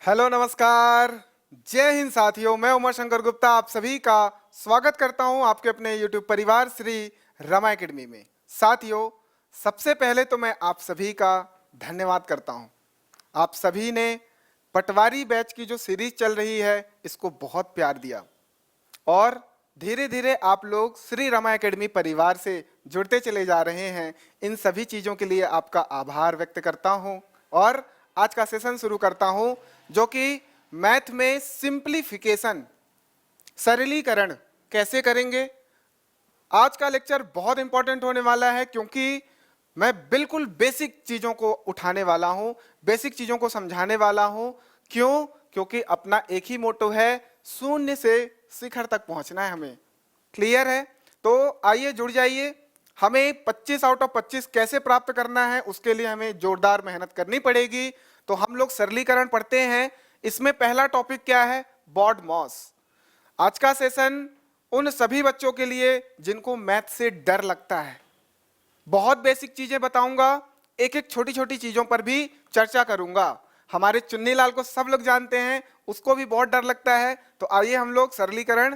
Hello नमस्कार, जय हिंद साथियों। मैं उमा शंकर गुप्ता आप सभी का स्वागत करता हूं आपके अपने YouTube परिवार श्री रमा एकेडमी में। साथियों, सबसे पहले तो मैं आप सभी का धन्यवाद करता हूं। आप सभी ने पटवारी बैच की जो सीरीज चल रही है इसको बहुत प्यार दिया और धीरे धीरे आप लोग श्री रमा एकेडमी परिवार से जुड़ते चले जा रहे हैं। इन सभी चीज़ों के लिए आपका आभार व्यक्त करता हूं और आज का सेशन शुरू करता हूं जो कि मैथ में सिंप्लीफिकेशन, सरलीकरण कैसे करेंगे। आज का लेक्चर बहुत इंपॉर्टेंट होने वाला है क्योंकि मैं बिल्कुल बेसिक चीज़ों को उठाने वाला हूं, बेसिक चीज़ों को समझाने वाला हूं। क्यों? क्योंकि अपना एक ही मोटो है, शून्य से शिखर तक पहुंचना है हमें। क्लियर है? तो आइए जुड़ जाइए। हमें 25 आउट ऑफ 25 कैसे प्राप्त करना है उसके लिए हमें जोरदार मेहनत करनी पड़ेगी। तो हम लोग सरलीकरण पढ़ते हैं। इसमें पहला टॉपिक क्या है? BODMAS. आज का सेशन उन सभी बच्चों के लिए जिनको मैथ से डर लगता है। बहुत बेसिक चीजें बताऊंगा, एक एक छोटी छोटी चीजों पर भी चर्चा करूंगा। हमारे चुन्नीलाल को सब लोग जानते हैं, उसको भी बहुत डर लगता है। तो आइए हम लोग सरलीकरण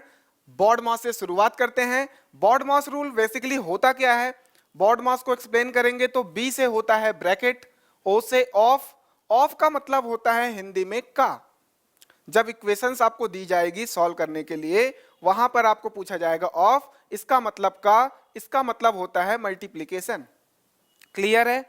बॉड मॉस से शुरुआत करते हैं। बॉड मॉस रूल बेसिकली होता क्या है? बॉड मॉस को एक्सप्लेन करेंगे तो बी से होता है ब्रैकेट, ओ से ऑफ। ऑफ का मतलब होता है हिंदी में का। जब इक्वेशंस आपको दी जाएगी सॉल्व करने के लिए, वहां पर आपको पूछा जाएगा ऑफ, इसका मतलब का, इसका मतलब होता है मल्टीप्लीकेशन। क्लियर है?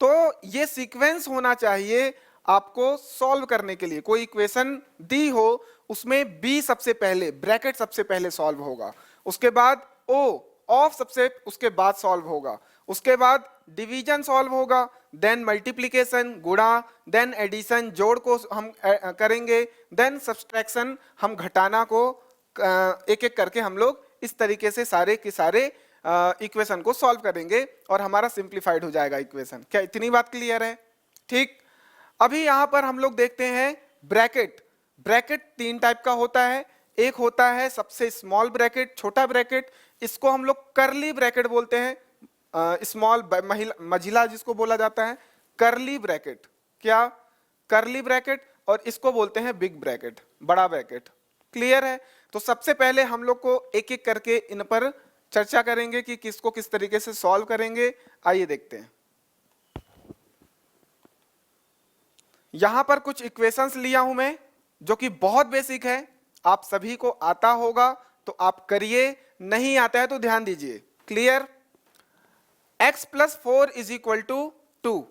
तो ये सीक्वेंस होना चाहिए आपको सॉल्व करने के लिए। कोई इक्वेशन दी हो उसमें बी सबसे पहले, ब्रैकेट सबसे पहले सॉल्व होगा, उसके बाद ओ ऑफ सबसे उसके बाद सॉल्व होगा, उसके बाद डिवीजन सॉल्व होगा, देन मल्टीप्लिकेशन गुणा, देन एडिशन जोड़ को हम करेंगे, देन सब्सट्रैक्शन हम घटाना को एक एक करके हम लोग इस तरीके से सारे के सारे इक्वेशन को सॉल्व करेंगे और हमारा सिंप्लीफाइड हो जाएगा इक्वेशन। क्या इतनी बात क्लियर है? ठीक। अभी यहां पर हम लोग देखते हैं ब्रैकेट। ब्रैकेट तीन टाइप का होता है। एक होता है सबसे स्मॉल ब्रैकेट, छोटा ब्रैकेट, इसको हम लोग करली ब्रैकेट बोलते हैं। स्मॉल मझिला जिसको बोला जाता है करली ब्रैकेट। क्या? करली ब्रैकेट। और इसको बोलते हैं बिग ब्रैकेट, बड़ा ब्रैकेट। क्लियर है? तो सबसे पहले हम लोग को एक एक करके इन पर चर्चा करेंगे कि किसको किस तरीके से सॉल्व करेंगे। आइए देखते हैं। यहां पर कुछ इक्वेशंस लिया हूं मैं जो कि बहुत बेसिक है, आप सभी को आता होगा तो आप करिए, नहीं आता है तो ध्यान दीजिए। Clear? x plus 4 is equal to 2।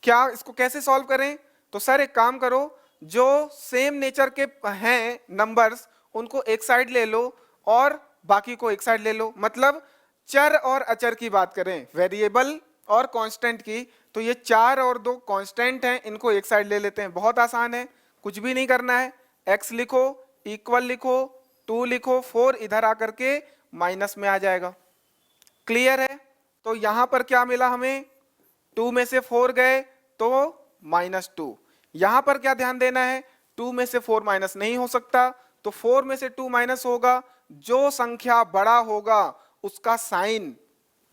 क्या इसको कैसे सॉल्व करें? तो सर एक काम करो, जो सेम नेचर के हैं नंबर्स उनको एक साइड ले लो और बाकी को एक साइड ले लो। मतलब चर और अचर की बात करें, वेरिएबल और कांस्टेंट की, तो ये 4 और 2 कांस्टेंट हैं, इनको एक साइड ले लेते हैं। बहुत आसान है, कुछ भी नहीं करना है। x लिखो, इक्वल लिखो, 2 लिखो, 4 इधर आकर के माइनस में आ जाएगा। क्लियर है? तो यहां पर क्या मिला हमें? 2 में से 4 गए तो -2। यहां पर क्या ध्यान देना है? 2 में से 4 माइनस नहीं हो सकता, तो 4 में से 2 माइनस होगा। जो संख्या बड़ा होगा उसका साइन,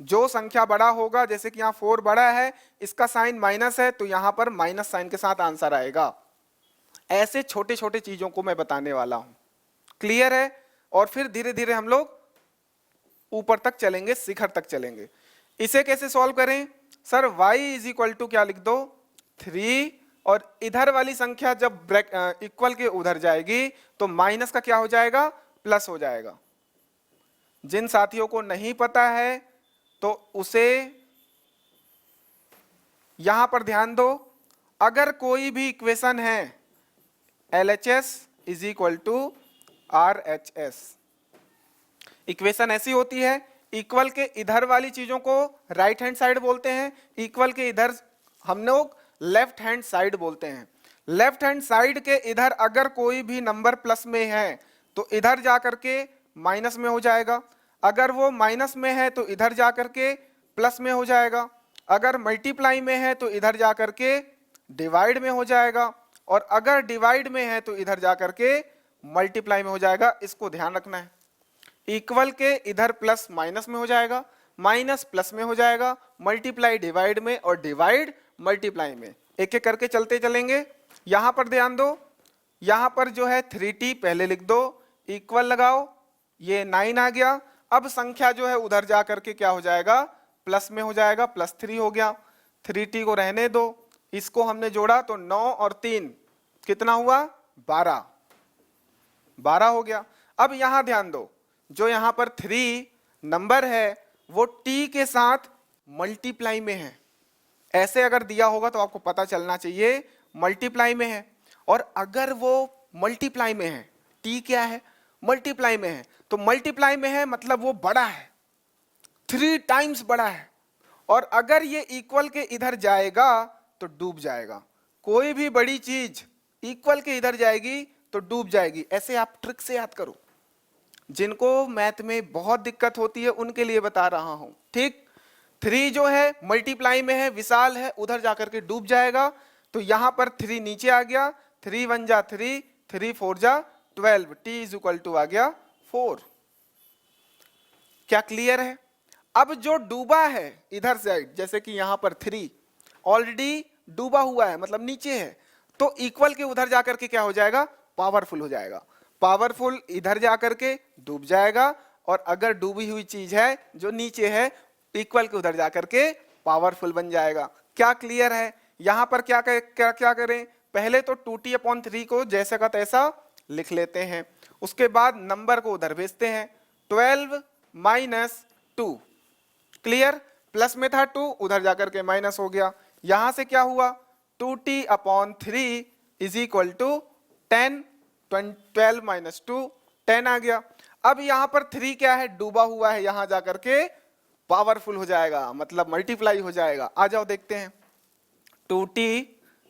जो संख्या बड़ा होगा, जैसे कि यहाँ 4 बड़ा है, इसका साइन माइनस है, तो यहां पर माइनस साइन के साथ आंसर आएगा। ऐसे छोटे छोटे चीजों को मैं बताने वाला हूं। क्लियर है? और फिर धीरे धीरे हम लोग ऊपर तक चलेंगे, शिखर तक चलेंगे। इसे कैसे सॉल्व करें? Sir y is equal to क्या लिख दो? 3, और इधर वाली संख्या जब इक्वल के उधर जाएगी तो माइनस का क्या हो जाएगा? प्लस हो जाएगा। जिन साथियों को नहीं पता है तो उसे यहां पर ध्यान दो। अगर कोई भी इक्वेशन है LHS is equal to RHS, equation ऐसी होती है, इक्वल के इधर वाली चीजों को राइट हैंड साइड बोलते हैं, इक्वल के इधर हम लोग लेफ्ट हैंड साइड बोलते हैं। लेफ्ट हैंड साइड के इधर अगर कोई भी नंबर प्लस में है तो इधर जाकर के माइनस में हो जाएगा, अगर वो माइनस में है तो इधर जाकर के प्लस में हो जाएगा, अगर मल्टीप्लाई में है तो इधर जाकर के डिवाइड में हो जाएगा, और अगर डिवाइड में है तो इधर जाकर के मल्टीप्लाई में हो जाएगा। इसको ध्यान रखना है। इक्वल के इधर प्लस माइनस में हो जाएगा, माइनस प्लस में हो जाएगा, मल्टीप्लाई डिवाइड में, और डिवाइड मल्टीप्लाई में। एक एक करके चलते चलेंगे। यहां पर ध्यान दो, यहां पर जो है 3t पहले लिख दो, इक्वल लगाओ, ये 9 आ गया। अब संख्या जो है उधर जा करके क्या हो जाएगा, प्लस में हो जाएगा, +3 हो गया। 3t को रहने दो, इसको हमने जोड़ा तो 9 और 3 कितना हुआ, 12, 12 हो गया। अब यहां ध्यान दो, जो यहां पर 3 नंबर है वो t के साथ मल्टीप्लाई में है। ऐसे अगर दिया होगा तो आपको पता चलना चाहिए मल्टीप्लाई में है, और अगर वो मल्टीप्लाई में है, t क्या है, मल्टीप्लाई में है, तो मल्टीप्लाई में है मतलब वो बड़ा है, 3 टाइम्स बड़ा है। और अगर ये इक्वल के इधर जाएगा तो डूब जाएगा। कोई भी बड़ी चीज इक्वल के इधर जाएगी तो डूब जाएगी। ऐसे आप ट्रिक से याद करो, जिनको मैथ में बहुत दिक्कत होती है उनके लिए बता रहा हूं, ठीक। 3 जो है मल्टीप्लाई में है, विशाल है, उधर जाकर के डूब जाएगा। तो यहां पर 3 नीचे आ गया, 3 1 जा 3, 3 4 जा 12, t इज इक्वल टू आ गया 4। क्या क्लियर है? अब जो डूबा है इधर साइड, जैसे कि यहां पर 3 ऑलरेडी डूबा हुआ है मतलब नीचे है, तो इक्वल के उधर जाकर के क्या हो जाएगा, पावरफुल हो जाएगा। पावरफुल इधर जाकर के डूब जाएगा, और अगर डूबी हुई चीज है जो नीचे है, इक्वल के उधर जाकर के पावरफुल बन जाएगा। क्या क्लियर है? यहां पर क्या करें, पहले तो 2t/3 को जैसे का तैसा लिख लेते हैं, उसके बाद नंबर को उधर भेजते हैं, 12 - 2, क्लियर, प्लस में था 2, उधर जाकर के माइनस हो गया। यहां से क्या हुआ, 2t/3 इज इक्वल टू 10, 12 - 2 10 आ गया। अब यहां पर 3 क्या है, डूबा हुआ है, यहां जाकर के पावरफुल हो जाएगा, मतलब मल्टीप्लाई हो जाएगा। आ जाओ देखते हैं, 2t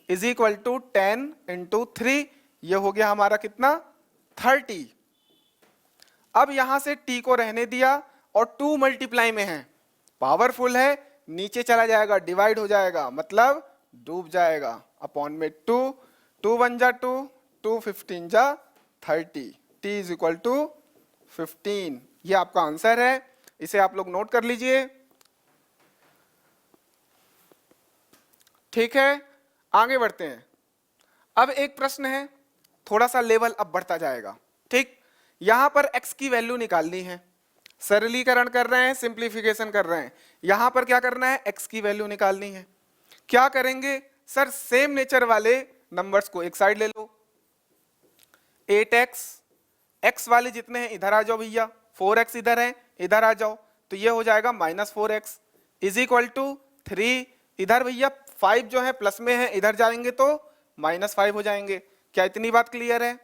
इज इक्वल टू 10 × 3, ये हो गया हमारा कितना, 30। अब यहां से t को रहने दिया, और 2 मल्टीप्लाई में है, पावरफुल है, नीचे चला जाएगा, डिवाइड हो जाएगा, मतलब डूब जाएगा। अपॉन में 2, 2 1 जा 2, 2 15 जा 30, t इज इक्वल टू 15। ये आपका आंसर है, इसे आप लोग नोट कर लीजिए, ठीक है। आगे बढ़ते हैं। अब एक प्रश्न है, थोड़ा सा लेवल अब बढ़ता जाएगा, ठीक। यहां पर x की वैल्यू निकालनी है, सरलीकरण कर रहे हैं, सिंप्लीफिकेशन कर रहे हैं। यहां पर क्या करना है, x की वैल्यू निकालनी है। क्या करेंगे सर, सेम नेचर वाले नंबर्स को एक साइड ले लो, 8x, x वाले जितने हैं इधर आ जाओ भैया, 4x इधर है, इधर आ जाओ, तो ये हो जाएगा -4x इज इक्वल टू 3, इधर भैया 5 जो है प्लस में है, इधर जाएंगे तो -5 हो जाएंगे। क्या इतनी बात क्लियर है?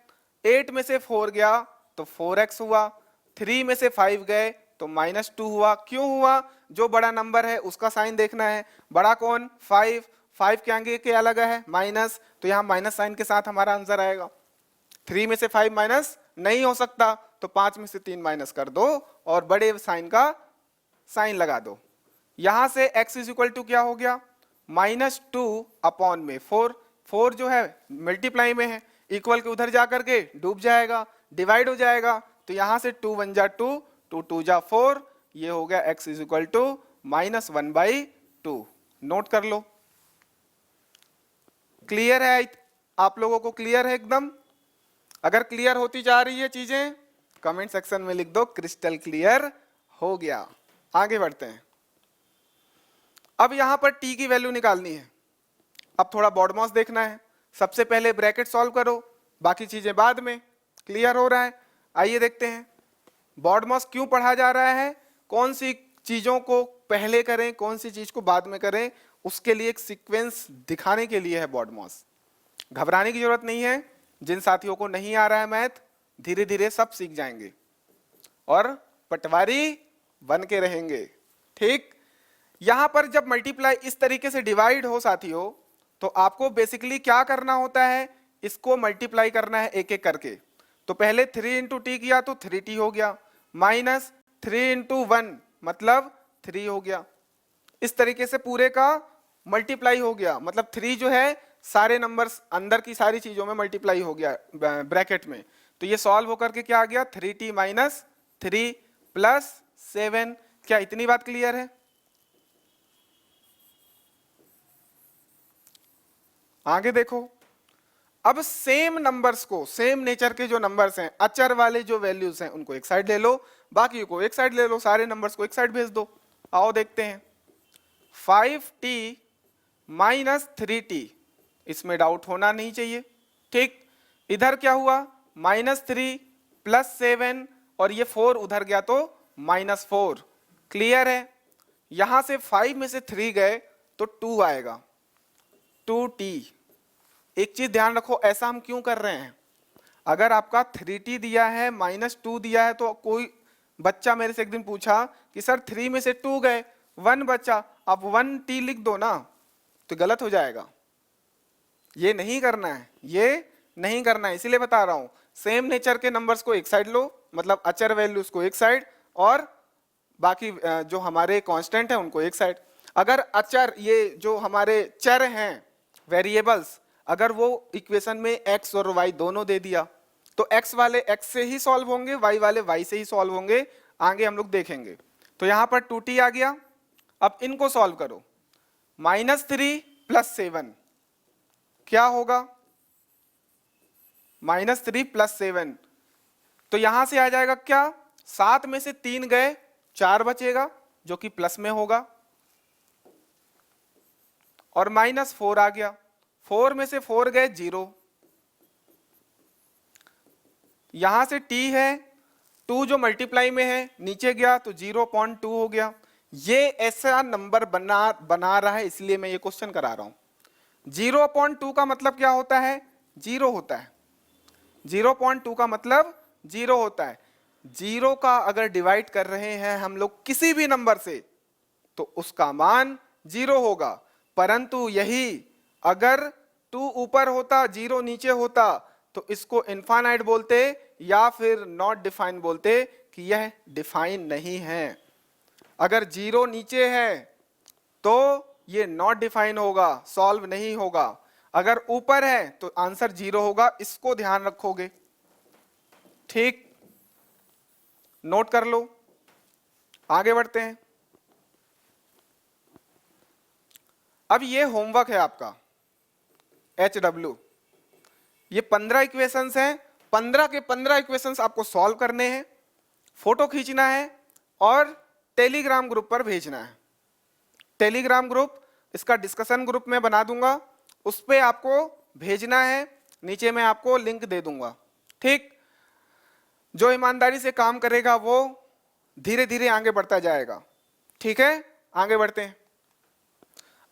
8 में से 4 गया तो 4x हुआ, 3 में से 5 गए तो -2 हुआ। क्यों हुआ? जो बड़ा नंबर है उसका साइन देखना है। बड़ा कौन? 5, 5 के आगे क्या लगा है? माइनस, तो यहाँ माइनस साइन के साथ हमारा आंसर आएगा। 3 में से 5 माइनस नहीं हो सकता, तो 5 में से 3 माइनस कर दो और बड़े साइन का साइन लगा दो। यहां से x इज इक्वल टू क्या हो गया, -2 अपॉन में 4, 4 जो है मल्टीप्लाई में है, इक्वल के उधर जाकर के डूब जाएगा, डिवाइड हो जाएगा, तो यहां से 2 1 जा 2, 2 2 जा 4, ये हो गया x is equal to -1/2। Note कर लो। क्लियर है? आप लोगों को क्लियर है एकदम? अगर क्लियर होती जा रही है चीजें, कमेंट सेक्शन में लिख दो क्रिस्टल क्लियर हो गया। आगे बढ़ते हैं। अब यहां पर t की वैल्यू निकालनी है। अब थोड़ा बॉडमॉस देखना है। सबसे पहले ब्रैकेट सॉल्व करो, बाकी चीजें बाद में। क्लियर हो रहा है? आइए देखते हैं बॉडमॉस क्यों पढ़ा जा रहा है, कौन सी चीजों को पहले करें, कौन सी चीज को बाद में करें, उसके लिए एक सीक्वेंस दिखाने के लिए है बॉडमॉस। घबराने की जरूरत नहीं है। जिन साथियों को नहीं आ रहा है मैथ, धीरे धीरे सब सीख जाएंगे और पटवारी बन के रहेंगे, ठीक। यहां पर जब मल्टीप्लाई इस तरीके से डिवाइड हो साथियों, तो आपको बेसिकली क्या करना होता है, इसको मल्टीप्लाई करना है एक एक करके। तो पहले 3 × t किया तो 3t हो गया, -3 × 1 मतलब 3 हो गया। इस तरीके से पूरे का मल्टीप्लाई हो गया, मतलब 3 जो है सारे नंबर्स अंदर की सारी चीजों में मल्टीप्लाई हो गया ब्रैकेट में। तो ये सॉल्व होकर के क्या आ गया, 3t - 3 + 7। क्या इतनी बात क्लियर है? आगे देखो। अब सेम नंबर्स को, सेम नेचर के जो नंबर्स हैं, अचर वाले जो वैल्यूज हैं, उनको एक साइड ले लो, बाकी को एक साइड ले लो, सारे नंबर्स को एक साइड भेज दो। आओ देखते हैं। 5t माइनस 3t, इसमें डाउट होना नहीं चाहिए। ठीक, इधर क्या हुआ, -3 प्लस 7, और ये 4 उधर गया तो -4। क्लियर है? यहां से 5 में से 3 गए तो 2 आएगा, 2t। एक चीज ध्यान रखो, ऐसा हम क्यों कर रहे हैं? अगर आपका 3t दिया है, -2 दिया है, तो कोई बच्चा मेरे से एक दिन पूछा कि सर 3 में से 2 गए, 1 बचा, आप 1t लिख दो ना, तो गलत हो जाएगा। ये नहीं करना है, ये नहीं करना है, इसीलिए बता रहा हूं। सेम नेचर के नंबर्स को एक साइड लो, मतलब अचर वैल्यूज को एक साइड, और बाकी जो हमारे कांस्टेंट है उनको एक साइड। अगर अचर, ये जो हमारे चर हैं, वेरिएबल्स, अगर वो इक्वेशन में x और y दोनों दे दिया, तो x वाले x से ही सॉल्व होंगे, y वाले y से ही सॉल्व होंगे, आगे हम लोग देखेंगे। तो यहां पर 2t आ गया। अब इनको सॉल्व करो। -3 प्लस 7 क्या होगा? -3 प्लस 7, तो यहां से आ जाएगा क्या, 7 में से 3 गए, 4 बचेगा, जो कि प्लस में होगा, और -4 आ गया, 4 में से 4 गए 0। यहां से t है, 2 जो मल्टीप्लाई में है, नीचे गया तो 0.2 हो गया। ये ऐसा नंबर बना रहा है, इसलिए मैं ये क्वेश्चन करा रहा हूं। 0.2 का मतलब क्या होता है? 0 होता है। 0.2 का मतलब 0 होता है। 0 का अगर डिवाइड कर रहे हैं हम लोग किसी भी नंबर से, तो उसका मान 0 होगा। परंतु यही अगर 2 ऊपर होता, 0 नीचे होता, तो इसको इनफाइनाइट बोलते, या फिर नॉट डिफाइन बोलते, कि यह डिफाइन नहीं है। अगर 0 नीचे है तो ये नॉट डिफाइन होगा, सॉल्व नहीं होगा। अगर ऊपर है तो आंसर 0 होगा, इसको ध्यान रखोगे। ठीक, नोट कर लो। आगे बढ़ते हैं। अब ये होमवर्क है आपका HW। ये 15 इक्वेशंस हैं, 15 के 15 इक्वेशंस आपको सॉल्व करने हैं, फोटो खींचना है और टेलीग्राम ग्रुप पर भेजना है। टेलीग्राम ग्रुप, इसका डिस्कशन ग्रुप में बना दूंगा, उस पे आपको भेजना है, नीचे मैं आपको लिंक दे दूंगा। ठीक, जो ईमानदारी से काम करेगा वो धीरे धीरे आगे बढ़ता जाएगा। ठीक है, आगे बढ़ते हैं।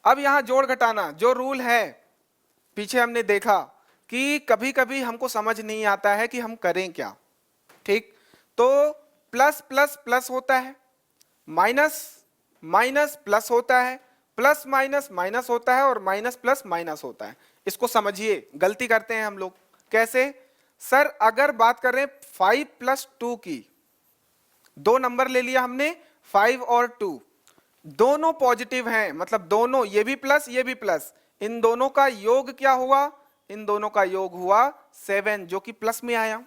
अब यहां जोड़ घटाना जो रूल है, पीछे हमने देखा कि कभी कभी हमको समझ नहीं आता है कि हम करें क्या। ठीक, तो प्लस प्लस प्लस होता है, माइनस माइनस प्लस होता है, प्लस माइनस माइनस होता है, और माइनस प्लस माइनस होता है। इसको समझिए, गलती करते हैं हम लोग। कैसे? सर अगर बात करें 5 + 2 की, दो नंबर ले लिया हमने, 5 और 2, दोनों पॉजिटिव हैं, मतलब दोनों, ये भी प्लस ये भी प्लस, इन दोनों का योग क्या हुआ? इन दोनों का योग हुआ 7, जो कि प्लस में आया।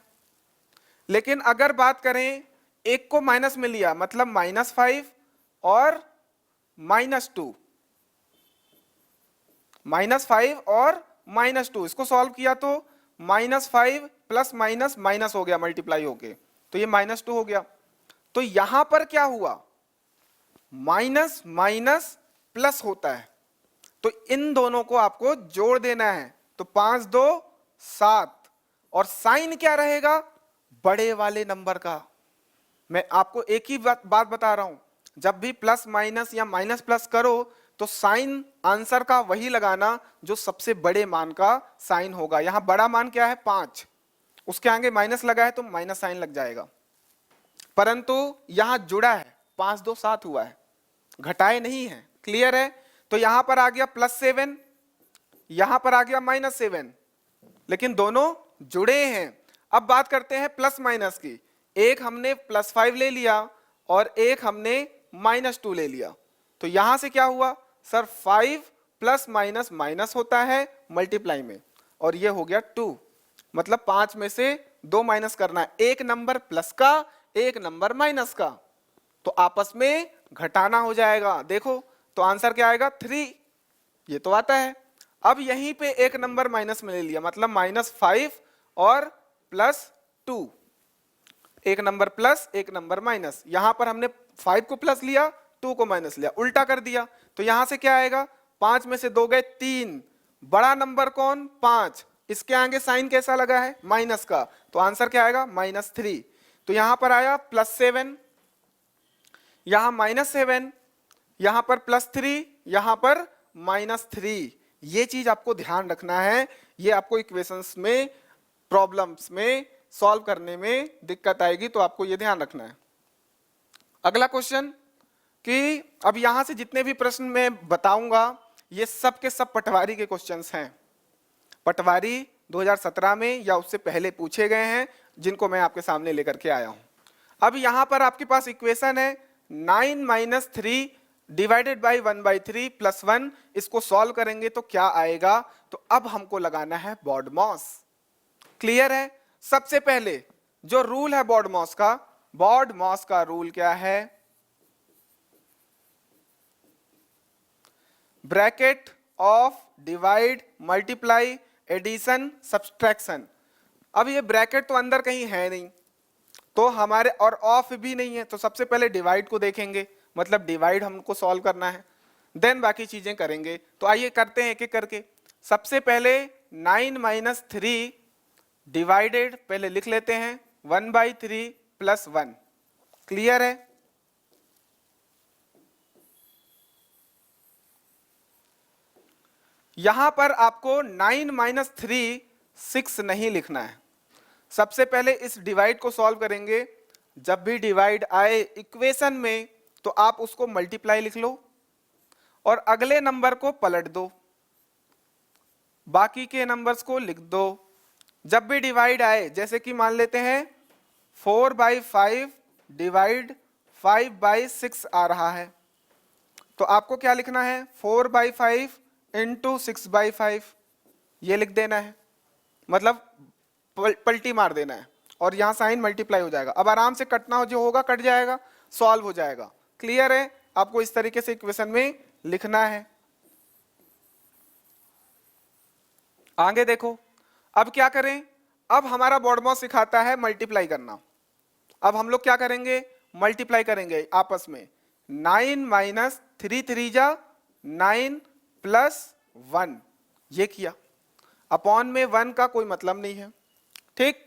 लेकिन अगर बात करें, एक को माइनस में लिया, मतलब -5 और -2, -5 और -2, इसको सॉल्व किया तो -5 प्लस माइनस माइनस हो गया, मल्टीप्लाई होके, तो ये -2 हो गया। तो यहां पर क्या हुआ? माइनस माइनस प्लस होता है, तो इन दोनों को आपको जोड़ देना है। तो 5 2 7, और साइन क्या रहेगा? बड़े वाले नंबर का। मैं आपको एक ही बात बता रहा हूं, जब भी प्लस माइनस या माइनस प्लस करो तो साइन आंसर का वही लगाना जो सबसे बड़े मान का साइन होगा। यहां बड़ा मान क्या है? 5, उसके आगे माइनस लगा है तो माइनस साइन लग जाएगा। परंतु यहां जुड़ा है, 5 2 7 हुआ है, घटाए नहीं है। क्लियर है? तो यहां पर आ गया +7, यहां पर आ गया -7, लेकिन दोनों जुड़े हैं। अब बात करते हैं प्लस माइनस की। एक हमने +5 ले लिया और एक हमने -2 ले लिया, तो यहां से क्या हुआ? सर 5 प्लस माइनस माइनस होता है मल्टीप्लाई में, और ये हो गया 2, मतलब 5 में से 2 माइनस करना है, एक नंबर प्लस का एक नंबर माइनस का, तो आपस में घटाना हो जाएगा। देखो तो आंसर क्या आएगा? 3, ये तो आता है। अब यहीं पे एक नंबर माइनस में ले लिया, मतलब -5 और +2, एक नंबर प्लस एक नंबर माइनस। यहां पर हमने 5 को प्लस लिया, 2 को माइनस लिया, उल्टा कर दिया। तो यहां से क्या आएगा, 5 में से 2 गए 3, बड़ा नंबर कौन, 5, इसके आगे साइन कैसा लगा है, माइनस का, तो आंसर क्या आएगा -3। तो यहां पर आया +7, यहां -7, यहां पर +3, यहां पर -3। ये चीज आपको ध्यान रखना है, ये आपको इक्वेशंस में, प्रॉब्लम्स में सॉल्व करने में दिक्कत आएगी, तो आपको ये ध्यान रखना है। अगला क्वेश्चन कि अब यहां से जितने भी प्रश्न मैं बताऊंगा ये सब के सब पटवारी के क्वेश्चंस हैं। पटवारी 2017 में या उससे पहले पूछे गए हैं, जिनको मैं आपके सामने लेकर के आया हूं। अब यहां पर आपके पास इक्वेशन है 9 - 3 डिवाइडेड बाई 1/3 + 1, इसको सॉल्व करेंगे तो क्या आएगा, तो अब हमको लगाना है BODMAS। क्लियर है। सबसे पहले जो रूल है BODMAS का रूल क्या है, bracket of divide multiply addition subtraction. अब ये ब्रैकेट तो अंदर कहीं है नहीं, तो हमारे, और ऑफ भी नहीं है, तो सबसे पहले डिवाइड को देखेंगे, मतलब डिवाइड हमको सॉल्व करना है, देन बाकी चीजें करेंगे। तो आइए करते हैं एक एक करके। सबसे पहले 9 - 3 डिवाइडेड, पहले लिख लेते हैं 1/3 + 1। क्लियर है। यहां पर आपको 9 - 3 6 नहीं लिखना है। सबसे पहले इस डिवाइड को सॉल्व करेंगे। जब भी डिवाइड आए इक्वेशन में तो आप उसको मल्टीप्लाई लिख लो और अगले नंबर को पलट दो, बाकी के नंबर्स को लिख दो। जब भी डिवाइड आए, जैसे कि मान लेते हैं 4/5 डिवाइड 5/6 आ रहा है, तो आपको क्या लिखना है, 4/5 × 6/5, ये लिख देना है, मतलब पलटी मार देना है, और यहां साइन मल्टीप्लाई हो जाएगा। अब आराम से कटना जो होगा कट जाएगा, सॉल्व हो जाएगा। क्लियर है। आपको इस तरीके से इक्वेशन में लिखना है। आगे देखो, अब क्या करें, अब हमारा BODMAS सिखाता है मल्टीप्लाई करना। अब हम लोग क्या करेंगे, मल्टीप्लाई करेंगे आपस में। 9 - 3 3 जा 9 + 1, ये किया, अपॉन में 1 का कोई मतलब नहीं है। ठीक।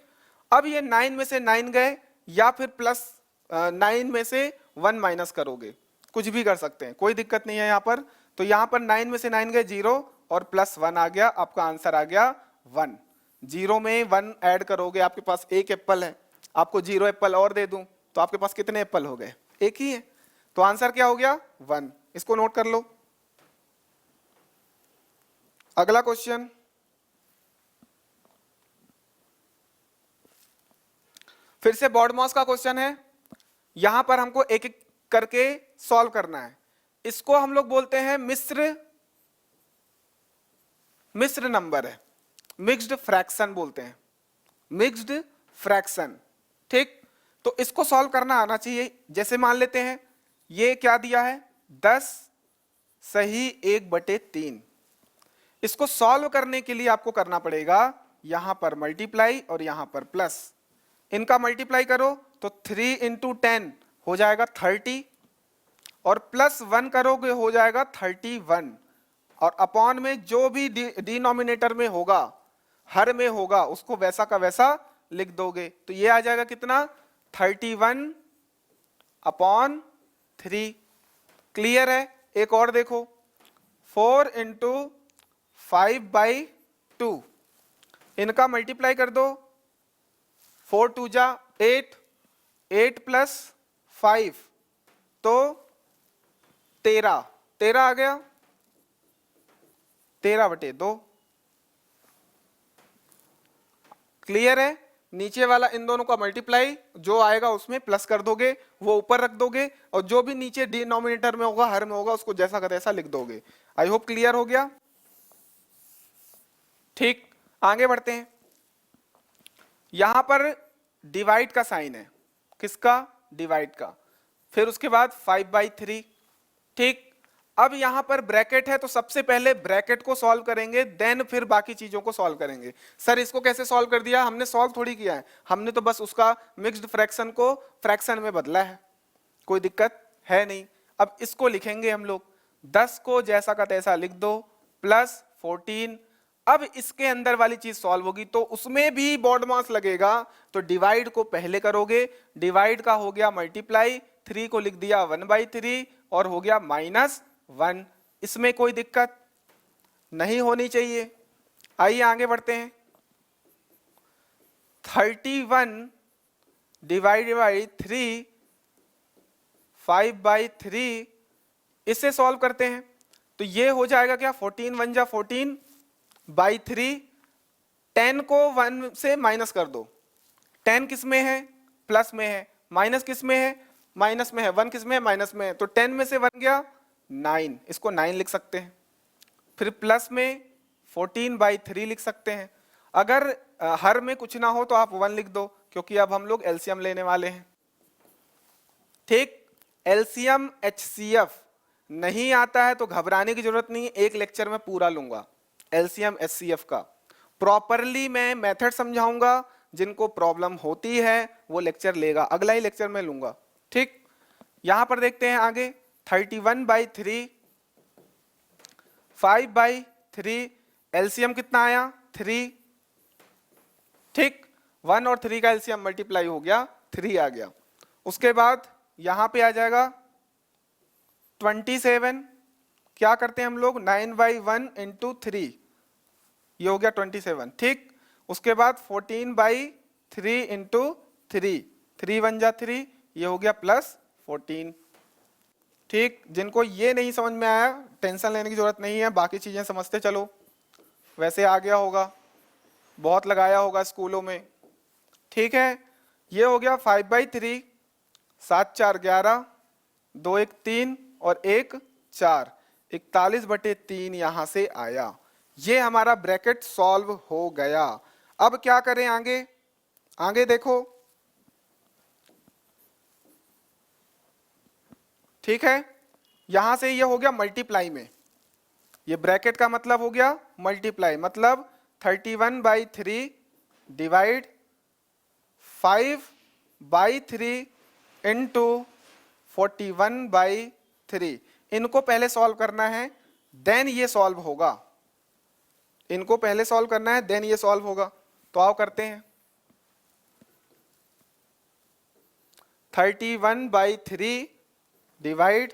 अब ये 9 में से 9 गए, या फिर +9 में से 1 माइनस करोगे, कुछ भी कर सकते हैं, कोई दिक्कत नहीं है यहाँ पर। तो यहाँ पर 9 में से 9 गए 0 और +1 आ गया, आपका आंसर आ गया 1। 0 में 1 ऐड करोगे, आपके पास 1 एप्पल है, आपको 0 एप्पल और दे दूं तो आपके पास कितने एप्पल हो गए, 1 ही है। तो आंसर क्या हो गया 1। इसको नोट कर लो। अगला क्वेश्चन, फिर से BODMAS का क्वेश्चन है। यहां पर हमको एक एक करके सॉल्व करना है। इसको हम लोग बोलते हैं मिश्र नंबर है, मिक्स्ड फ्रैक्शन बोलते हैं, मिक्स्ड फ्रैक्शन। ठीक। तो इसको सॉल्व करना आना चाहिए। जैसे मान लेते हैं ये क्या दिया है, 10 सही 1/3। इसको सॉल्व करने के लिए आपको करना पड़ेगा यहां पर मल्टीप्लाई और यहां पर प्लस। इनका मल्टीप्लाई करो तो 3 × 10 हो जाएगा 30, और +1 करोगे हो जाएगा 31, और अपॉन में जो भी डिनोमिनेटर में होगा, हर में होगा, उसको वैसा का वैसा लिख दोगे। तो ये आ जाएगा कितना, 31/3। क्लियर है। एक और देखो, 4 × 5/2, इनका मल्टीप्लाई कर दो, 4 2 जा 8, 8 + 5 तो 13, 13 आ गया, 13/2। क्लियर है। नीचे वाला इन दोनों का मल्टीप्लाई जो आएगा उसमें प्लस कर दोगे, वो ऊपर रख दोगे, और जो भी नीचे डिनोमिनेटर में होगा, हर में होगा, उसको जैसा का तैसा लिख दोगे। आई होप क्लियर हो गया। ठीक। आगे बढ़ते हैं। यहां पर डिवाइड का साइन है, किसका, डिवाइड का। फिर उसके बाद 5/3। ठीक। अब यहां पर ब्रैकेट है तो सबसे पहले ब्रैकेट को सॉल्व करेंगे, देन फिर बाकी चीजों को सॉल्व करेंगे। सर इसको कैसे सॉल्व कर दिया? हमने सॉल्व थोड़ी किया है, हमने तो बस उसका मिक्स्ड फ्रैक्शन को फ्रैक्शन में बदला है, कोई दिक्कत है नहीं। अब इसको लिखेंगे हम लोग, 10 को जैसा का तैसा लिख दो प्लस 14। अब इसके अंदर वाली चीज सॉल्व होगी तो उसमें भी बॉड मास लगेगा, तो डिवाइड को पहले करोगे, डिवाइड का हो गया मल्टीप्लाई, 3 को लिख दिया 1/3 और हो गया -1। इसमें कोई दिक्कत नहीं होनी चाहिए। आइए आगे बढ़ते हैं। 31 डिवाइड बाई 3 5/3, इससे सॉल्व करते हैं तो ये हो जाएगा क्या, 14 1 जा 14/3। 10 को 1 से माइनस कर दो, 10 किस में है, प्लस में है, माइनस किस में है, माइनस में है, 1 किस में है, माइनस में है, तो 10 में से 1 गया 9, इसको 9 लिख सकते हैं। फिर प्लस में 14/3 लिख सकते हैं। अगर हर में कुछ ना हो तो आप 1 लिख दो, क्योंकि अब हम लोग एलसीएम लेने वाले हैं। ठीक, एलसीएम एचसीएफ नहीं आता है तो घबराने की जरूरत नहीं, एक लेक्चर में पूरा लूंगा एलसीएम एचसीएफ का। प्रॉपरली मैं मेथड समझाऊंगा, जिनको प्रॉब्लम होती है वो लेक्चर लेगा, अगला ही लेक्चर में लूंगा। ठीक, यहां पर देखते हैं आगे, 31/3 5/3, एलसीएम कितना आया 3। ठीक, 1 और 3 का एलसीएम मल्टीप्लाई हो गया, 3 आ गया। उसके बाद यहां पे आ जाएगा 27, क्या करते हैं हम लोग 9/1 इंटू 3, ये हो गया 27। ठीक, उसके बाद 14/3 इंटू 3, 3 1 जा 3, ये हो गया +14। ठीक, जिनको ये नहीं समझ में आया टेंशन लेने की जरूरत नहीं है, बाकी चीजें समझते चलो, वैसे आ गया होगा, बहुत लगाया होगा स्कूलों में। ठीक है, ये हो गया 5/3, 7 4 11, 2 1 3 और 1 4, 41/3 यहां से आया। ये हमारा ब्रैकेट सॉल्व हो गया। अब क्या करें आगे, आगे देखो। ठीक है, यहां से ये हो गया मल्टीप्लाई में, ये ब्रैकेट का मतलब हो गया मल्टीप्लाई, मतलब 31/3 डिवाइड 5/3 इंटू 41/3। इनको पहले सॉल्व करना है, देन ये सॉल्व होगा, इनको पहले सॉल्व करना है देन ये सॉल्व होगा। तो आओ करते हैं। 31/3 डिवाइड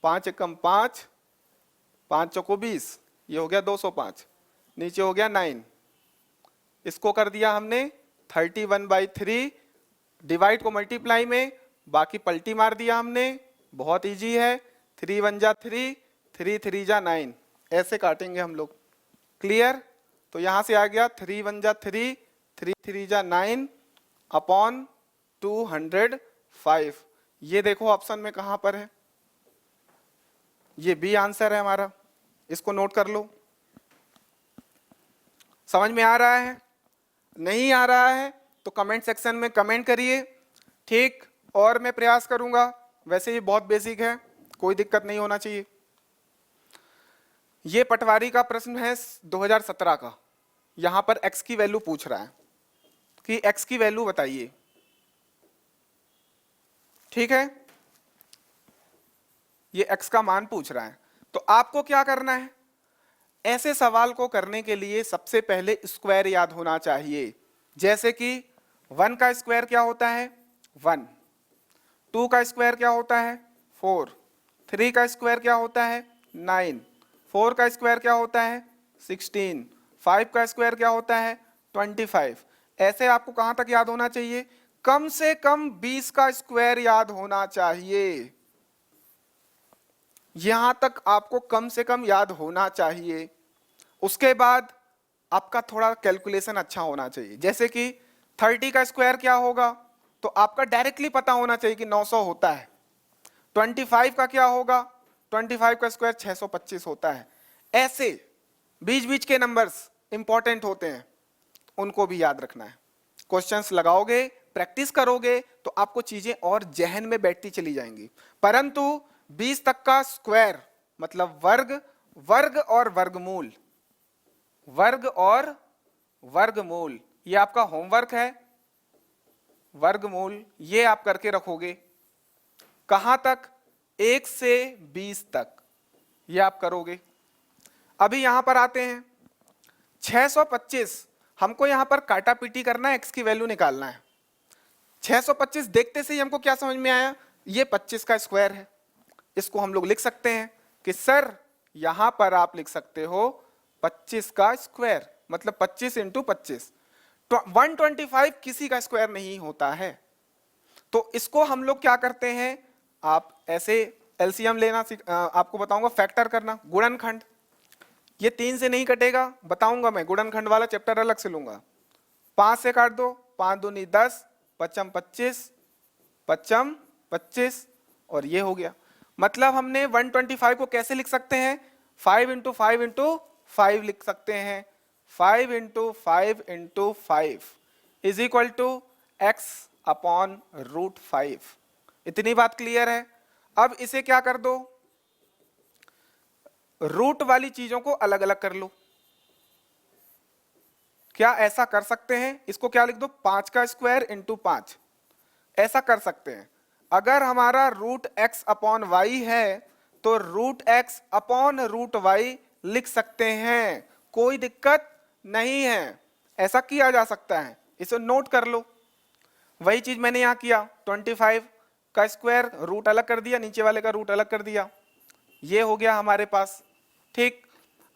5 एकम 5, 5 चौको 20, ये हो गया 205, नीचे हो गया 9। इसको कर दिया हमने 31/3, डिवाइड को मल्टीप्लाई में, बाकी पलटी मार दिया हमने, बहुत इजी है। 3 1 जा 3, 3 3 जा 9, ऐसे काटेंगे हम लोग। क्लियर? तो यहां से आ गया 3 1 जा 3, 3 3 जा 9 अपॉन 205। ये देखो ऑप्शन में कहां पर है, ये बी आंसर है हमारा, इसको नोट कर लो। समझ में आ रहा है? नहीं आ रहा है तो कमेंट सेक्शन में कमेंट करिए। ठीक, और मैं प्रयास करूंगा, वैसे ये बहुत बेसिक है, कोई दिक्कत नहीं होना चाहिए। ये पटवारी का प्रश्न है 2017 का, यहां पर x की वैल्यू पूछ रहा है कि x की वैल्यू बताइए। ठीक है, ये x का मान पूछ रहा है, तो आपको क्या करना है, ऐसे सवाल को करने के लिए सबसे पहले स्क्वायर याद होना चाहिए। जैसे कि 1 का स्क्वायर क्या होता है 1, 2 का स्क्वायर क्या होता है 4, 3 का स्क्वायर क्या होता है 9, 4 का स्क्वायर क्या होता है 16, 5 का स्क्वायर क्या होता है 25। ऐसे आपको कहां तक याद होना चाहिए, कम से कम 20 का स्क्वायर याद होना चाहिए, यहां तक आपको कम से कम याद होना चाहिए। उसके बाद आपका थोड़ा कैलकुलेशन अच्छा होना चाहिए, जैसे कि 30 का स्क्वायर क्या होगा, तो आपका डायरेक्टली पता होना चाहिए कि 900 होता है। 25 का क्या होगा, 25 का स्क्वायर 625 होता है। ऐसे बीच बीच के नंबर्स इंपॉर्टेंट होते हैं, उनको भी याद रखना है। क्वेश्चंस लगाओगे, प्रैक्टिस करोगे तो आपको चीजें और जहन में बैठती चली जाएंगी। परंतु 20 तक का स्क्वायर मतलब वर्ग, वर्ग और वर्गमूल, वर्ग और वर्गमूल, ये आपका होमवर्क है। वर्गमूल ये आप करके रखोगे। कहां तक? 1 से 20 तक ये आप करोगे। अभी यहां पर आते हैं 625, हमको यहां पर काटा पीटी करना है, x की वैल्यू निकालना है। 625 देखते से ही हमको क्या समझ में आया? ये 25 का स्क्वायर है। इसको हम लोग लिख सकते हैं कि सर यहां पर आप लिख सकते हो 25 का स्क्वायर, मतलब 25 इंटू 25। 125 किसी का स्क्वायर नहीं होता है। तो इसको हम लोग क्या करते हैं, आप ऐसे एलसीएम लेना आपको बताऊंगा, फैक्टर करना, गुणनखंड। ये 3 से नहीं कटेगा, बताऊंगा मैं, गुणनखंड वाला चैप्टर अलग से लूंगा। 5 से काट दो, 5 दूनी 10, पचम 25, पचम 25, और ये हो गया। मतलब हमने 125 को कैसे लिख सकते हैं? 5 इंटू 5 इंटू 5 लिख सकते हैं। 5 into 5 into 5 is equal to x upon root 5। इतनी बात क्लियर है? अब इसे क्या कर दो, रूट वाली चीजों को अलग अलग कर लो। क्या ऐसा कर सकते हैं? इसको क्या लिख दो, 5 का स्क्वायर इंटू 5, ऐसा कर सकते हैं। अगर हमारा रूट एक्स अपॉन वाई है तो root x upon root y लिख सकते हैं, कोई दिक्कत नहीं है, ऐसा किया जा सकता है। इसे नोट कर लो। वही चीज मैंने यहां किया, 25 का स्क्वायर रूट अलग कर दिया, नीचे वाले का रूट अलग कर दिया, ये हो गया हमारे पास। ठीक,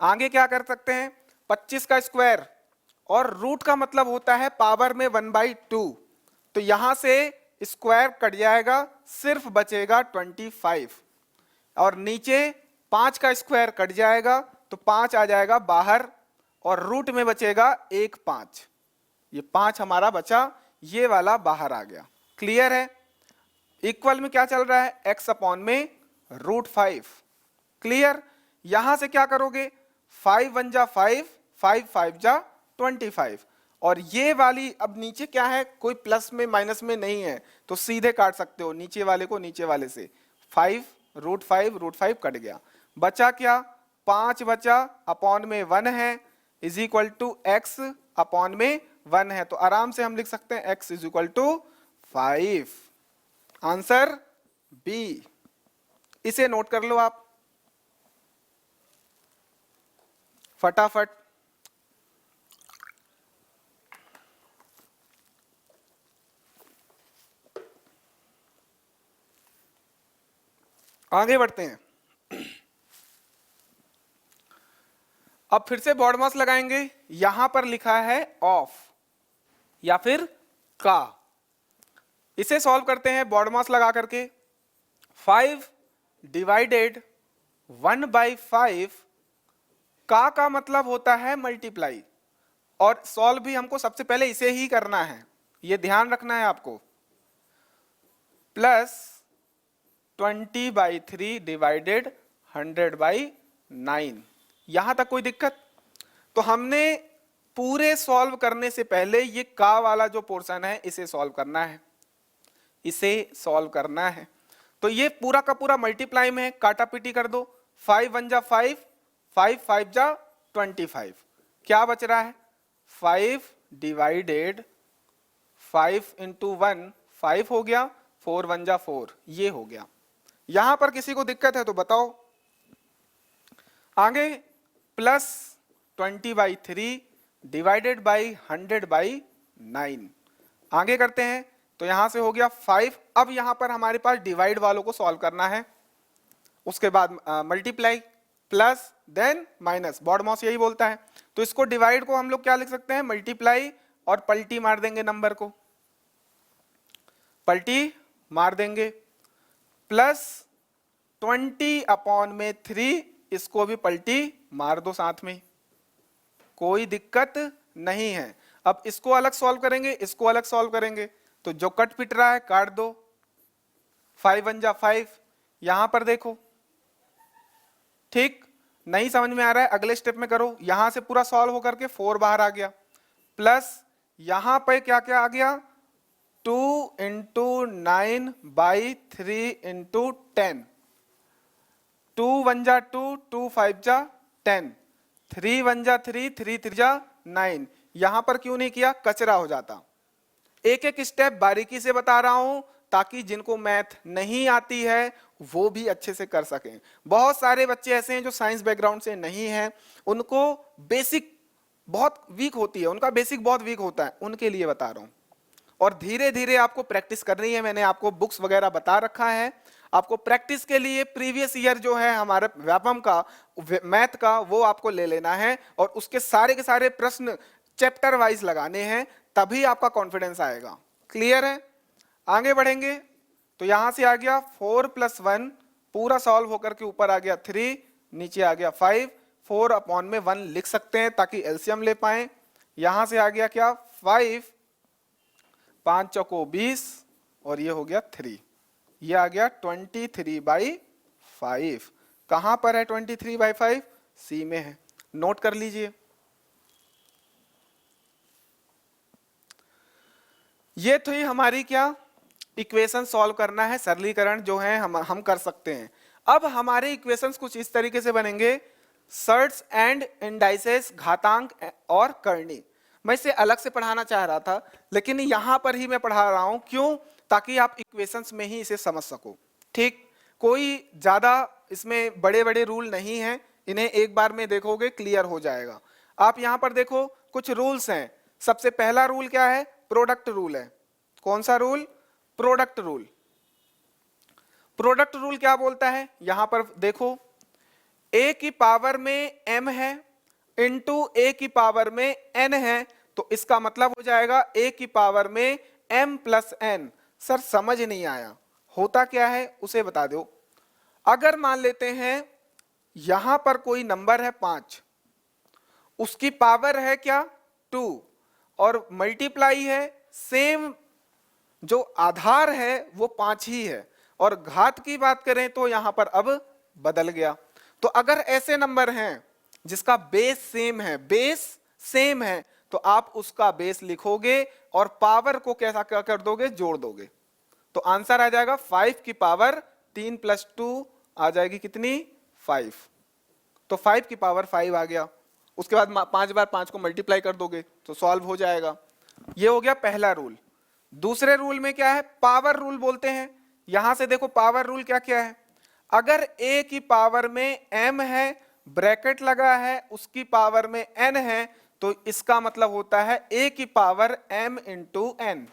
आगे क्या कर सकते हैं? 25 का स्क्वायर, और रूट का मतलब होता है पावर में 1/2, तो यहां से स्क्वायर कट जाएगा, सिर्फ बचेगा 25, और नीचे 5 का स्क्वायर कट जाएगा तो 5 आ जाएगा बाहर, और रूट में बचेगा 1 5, ये 5 हमारा बचा, ये वाला बाहर आ गया। क्लियर है? इक्वल में क्या चल रहा है? x अपॉन में रूट 5। क्लियर? यहां से क्या करोगे, 5 1 जा 5, 5 5 जा 25, और ये वाली अब नीचे क्या है, कोई प्लस में माइनस में नहीं है, तो सीधे काट सकते हो नीचे वाले को नीचे वाले से। 5 रूट 5 कट गया, बचा क्या? 5 बचा, अपॉन में 1 है, is equal to x upon में 1 है, तो आराम से हम लिख सकते हैं x is equal to 5। Answer B. इसे नोट कर लो आप फटाफट। आगे बढ़ते हैं। अब फिर से बॉड मास लगाएंगे। यहां पर लिखा है ऑफ या फिर का, इसे सॉल्व करते हैं बॉड मास लगा करके। 5 डिवाइडेड 1/5, का मतलब होता है मल्टीप्लाई, और सॉल्व भी हमको सबसे पहले इसे ही करना है, ये ध्यान रखना है आपको। प्लस 20/3 डिवाइडेड 100/9, यहां तक कोई दिक्कत? तो हमने पूरे सॉल्व करने से पहले ये का वाला जो पोर्शन है इसे सॉल्व करना है, इसे सॉल्व करना है। तो ये पूरा का पूरा मल्टीप्लाई में है, काटा पीटी कर दो। 5 1 जा 5, 5 5 जा 25, क्या बच रहा है? 5 डिवाइडेड 5 इंटू 1 5 हो गया, 4 1 जा 4, ये हो गया। यहां पर किसी को दिक्कत है तो बताओ। आगे प्लस 20/3 डिवाइडेड बाई 100/9, आगे करते हैं। तो यहां से हो गया 5। अब यहां पर हमारे पास डिवाइड वालों को सॉल्व करना है, उसके बाद multiply, plus then minus, BODMAS यही बोलता है। तो इसको डिवाइड को हम लोग क्या लिख सकते हैं, मल्टीप्लाई, और पलटी मार देंगे, नंबर को पलटी मार देंगे। प्लस 20/3, इसको भी पलटी मार दो साथ में, कोई दिक्कत नहीं है। अब इसको अलग सॉल्व करेंगे, इसको अलग सॉल्व करेंगे, तो जो कट पिट रहा है काट दो। 5 1 जा 5, यहां पर देखो। ठीक, नहीं समझ में आ रहा है अगले स्टेप में करो। यहां से पूरा सॉल्व होकर के 4 बाहर आ गया, प्लस यहां पे क्या क्या आ गया, 2 इंटू 9/3 इंटू 10, 2 1 जा 2, 2 5 जा 10, 3 1 जा 3, 3 3 जा 9। यहां पर क्यों नहीं किया, कचरा हो जाता। एक एक स्टेप बारीकी से बता रहा हूं ताकि जिनको मैथ नहीं आती है वो भी अच्छे से कर सकें। बहुत सारे बच्चे ऐसे हैं जो साइंस बैकग्राउंड से नहीं हैं, उनको बेसिक बहुत वीक होती है, उनका बेसिक बहुत वीक होता है, उनके लिए बता रहा हूं। और धीरे धीरे आपको प्रैक्टिस करनी है। मैंने आपको बुक्स वगैरह बता रखा है, आपको प्रैक्टिस के लिए प्रीवियस ईयर जो है हमारे व्यापम का मैथ का वो आपको ले लेना है और उसके सारे के सारे प्रश्न चैप्टर वाइज लगाने हैं, तभी आपका कॉन्फिडेंस आएगा। क्लियर है? आगे बढ़ेंगे तो यहां से आ गया 4 + 1 पूरा सॉल्व होकर के ऊपर आ गया 3, नीचे आ गया 5, 4/1 लिख सकते हैं ताकि एलसीएम ले पाए। यहां से आ गया क्या 5, 5 चौको 20 और ये हो गया 3, ये आ गया 23/5। कहां पर है 23/5? सी में है, नोट कर लीजिए। ये थी हमारी क्या इक्वेशन सॉल्व करना है, सरलीकरण जो है हम कर सकते हैं। अब हमारे इक्वेशंस कुछ इस तरीके से बनेंगे, सर्ट्स एंड इंडाइसेस, घातांक और करनी। मैं इसे अलग से पढ़ाना चाह रहा था लेकिन यहां पर ही मैं पढ़ा रहा हूं, क्यों? ताकि आप इक्वेशंस में ही इसे समझ सको। ठीक, कोई ज्यादा इसमें बड़े बड़े रूल नहीं है, इन्हें एक बार में देखोगे क्लियर हो जाएगा। आप यहां पर देखो कुछ रूल्स हैं। सबसे पहला रूल क्या है? प्रोडक्ट रूल है। कौन सा rule? Product rule. Product rule क्या बोलता है? यहां पर देखो, a की पावर में m है इंटू a की पावर में n है, तो इसका मतलब हो जाएगा a की पावर में m + n। सर समझ नहीं आया, होता क्या है उसे बता दो। अगर मान लेते हैं यहां पर कोई नंबर है 5, उसकी पावर है क्या 2 और मल्टीप्लाई है, सेम जो आधार है वो 5 ही है, और घात की बात करें तो यहां पर अब बदल गया। तो अगर ऐसे नंबर हैं जिसका बेस सेम है, बेस सेम है, तो आप उसका बेस लिखोगे और पावर को कैसा क्या कर दोगे, जोड़ दोगे। तो आंसर आ जाएगा 5 की पावर 3 + 2 आ जाएगी कितनी, 5। तो 5 की पावर 5 आ गया। उसके बाद 5 बार 5 को मल्टीप्लाई कर दोगे तो सॉल्व हो जाएगा। ये हो गया पहला रूल। दूसरे रूल में क्या है? पावर रूल बोलते हैं। यहां से देखो पावर रूल क्या क्या है। अगर a की पावर में m है, ब्रैकेट लगा है, उसकी पावर में n है, तो इसका मतलब होता है a की power m into n।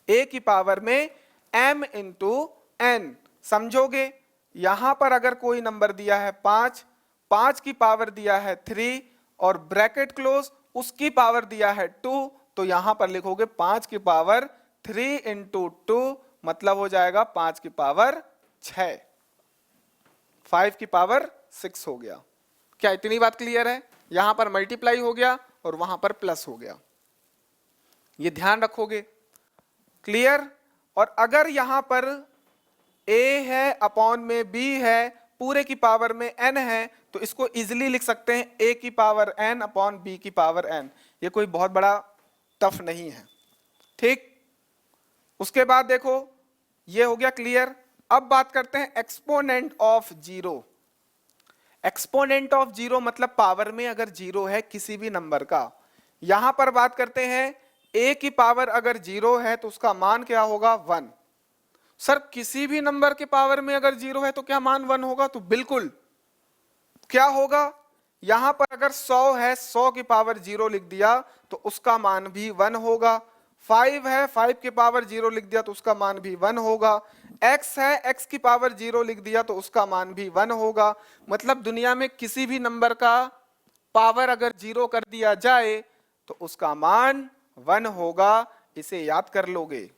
a की पावर में m इंटू n, समझोगे? यहां पर अगर कोई नंबर दिया है 5, 5 की पावर दिया है 3 और ब्रैकेट क्लोज, उसकी पावर दिया है 2, तो यहां पर लिखोगे 5 की पावर 3 इंटू 2, मतलब हो जाएगा 5 की पावर 6, 5 की पावर 6 हो गया। क्या इतनी बात क्लियर है? यहां पर मल्टीप्लाई हो गया और वहां पर प्लस हो गया, ये ध्यान रखोगे। क्लियर? और अगर यहां पर a है अपॉन में b है, पूरे की पावर में n है, तो इसको इजिली लिख सकते हैं a की पावर n अपॉन b की पावर n। ये कोई बहुत बड़ा टफ नहीं है। ठीक, उसके बाद देखो ये हो गया क्लियर। अब बात करते हैं exponent of zero. Exponent of zero मतलब पावर में अगर जीरो है किसी भी नंबर का। यहां पर बात करते हैं a की पावर अगर जीरो है तो उसका मान क्या होगा, 1। सर किसी भी नंबर के पावर में अगर जीरो है तो क्या मान 1 होगा? तो बिल्कुल। क्या होगा? यहां पर अगर 100 है, 100 की पावर 0 लिख दिया तो उसका मान भी 1 होगा। 5 है, 5 की पावर 0 लिख दिया तो उसका मान भी 1 होगा। x है, x की पावर 0 लिख दिया तो उसका मान भी 1 होगा। मतलब दुनिया में किसी भी नंबर का पावर अगर 0 कर दिया जाए तो उसका मान 1 होगा। इसे याद कर लोगे।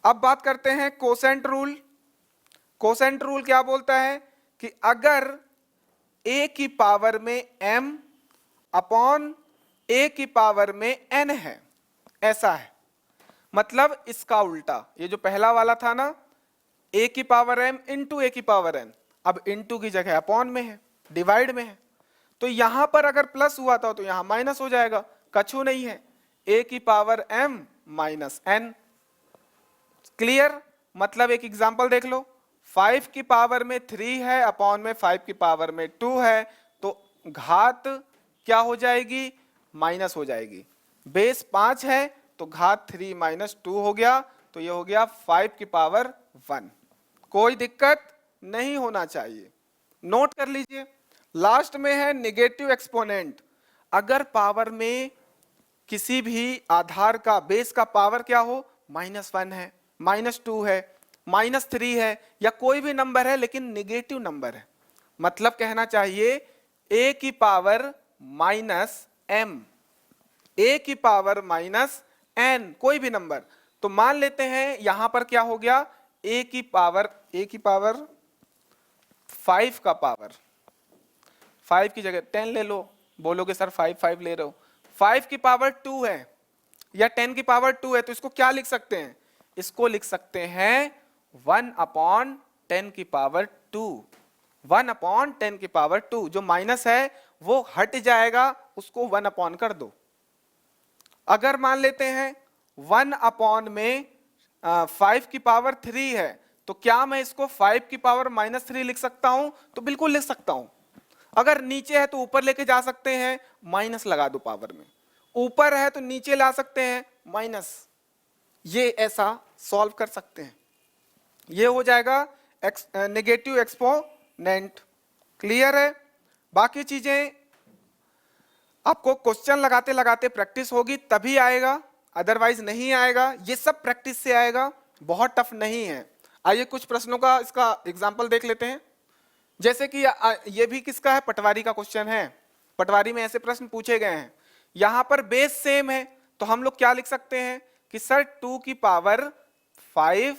अब बात करते हैं कोसेंट रूल। कोसेंट रूल क्या बोलता है कि अगर a की पावर में m अपॉन a की पावर में n है, ऐसा है, मतलब इसका उल्टा। ये जो पहला वाला था ना, a की पावर m इंटू a की पावर n, अब इंटू की जगह अपॉन में है, डिवाइड में है। तो यहां पर अगर प्लस हुआ था तो यहां माइनस हो जाएगा, कछु नहीं है, a की power m minus n। Clear? मतलब एक एग्जांपल देख लो, 5 की पावर में 3 है अपॉन में 5 की पावर में 2 है, तो घात क्या हो जाएगी, माइनस हो जाएगी। बेस 5 है तो घात 3 माइनस 2 हो गया, तो ये हो गया 5 की पावर 1। कोई दिक्कत नहीं होना चाहिए, नोट कर लीजिए। लास्ट में है नेगेटिव एक्सपोनेंट। अगर पावर में किसी भी आधार का बेस का पावर क्या हो, -1 है, -2 है, -3 है, या कोई भी नंबर है लेकिन निगेटिव नंबर है, मतलब कहना चाहिए a की पावर -m, a की पावर -n, कोई भी नंबर। तो मान लेते हैं यहां पर क्या हो गया, a की पावर 5 का पावर 5 की जगह 10 ले लो, बोलोगे सर 5 ले रहे हो, 5 की पावर 2 है या 10 की पावर 2 है, तो इसको क्या लिख सकते हैं, इसको लिख सकते हैं 1/10 की पावर 2। 1/10 की पावर 2, जो माइनस है वो हट जाएगा, उसको 1 कर दो। अगर मान लेते हैं 1 में 5 की पावर 3 है, तो क्या मैं इसको 5 की पावर -3 लिख सकता हूं, तो बिल्कुल लिख सकता हूं। अगर नीचे है तो ऊपर लेके जा सकते हैं, माइनस लगा दो पावर में, ऊपर है तो नीचे ला सकते हैं माइनस, ये ऐसा सॉल्व कर सकते हैं। ये हो जाएगा नेगेटिव एक्सपोनेंट। क्लियर है? बाकी चीजें आपको क्वेश्चन लगाते लगाते प्रैक्टिस होगी तभी आएगा, अदरवाइज नहीं आएगा। ये सब प्रैक्टिस से आएगा, बहुत टफ नहीं है। आइए कुछ प्रश्नों का इसका एग्जाम्पल देख लेते हैं। जैसे कि ये भी किसका है, पटवारी का क्वेश्चन है। पटवारी में ऐसे प्रश्न पूछे गए हैं। यहां पर बेस सेम है तो हम लोग क्या लिख सकते हैं कि सर 2 की पावर 5